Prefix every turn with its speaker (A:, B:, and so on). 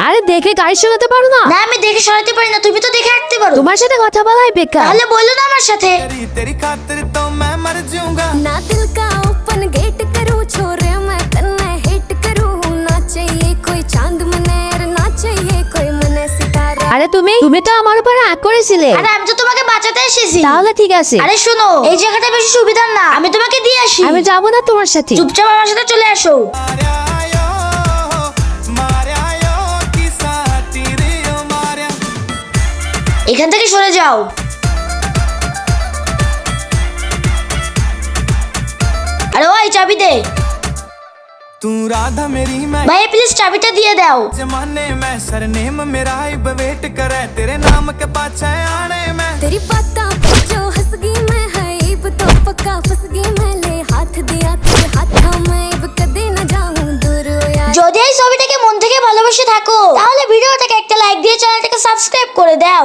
A: আরে দেখে গাড়ি চালাতে পারো না?
B: না আমি দেখে সরাতে পারি না, তুমি তো দেখে আঁকতে পারো।
A: তোমার সাথে কথা বলাই বেকার।
B: তাহলে বললো না আমার সাথে।
C: तेरी खातिर तो मैं मर जाऊंगा
D: ना दिल का ओपन गेट करूं छोरे मैं तन्ने हिट करूं ना चाहिए कोई चांद मनेर ना चाहिए कोई मने सितारा
A: আরে তুমি তো আমার উপর রাগ করেছিলে।
B: আরে আমি তো তোমাকে বাঁচাতে এসেছি।
A: তাহলে ঠিক আছে।
B: আরে শোনো, এই জায়গাটা বেশি সুবিধার না, আমি তোমাকে দিয়ে আসি।
A: আমি যাবো না তোমার সাথে।
B: চুপচাপ আমার সাথে চলে আসো। এখান থেকে সরে যাও। আরে ওই চাবি দে।
C: तू राधा मेरी मैं
B: ভাই প্লিজ চাবিটা দিয়ে দাও।
C: जमाने में सरनेम मेरा इब वेट करे तेरे नाम के पाछे आने में
D: तेरी बातों पे जो हंस गई मैं है इब तो पक्का फंस गई मैं ले हाथ दिया तेरे हाथों में इब कदे ना जाऊं दूर ओ यार
B: যদি এই ছবিটাকে মন থেকে ভালোবেসে থাকো তাহলে ভিডিওটাকে একটা লাইক দিয়ে চ্যানেলটাকে সাবস্ক্রাইব করে দাও।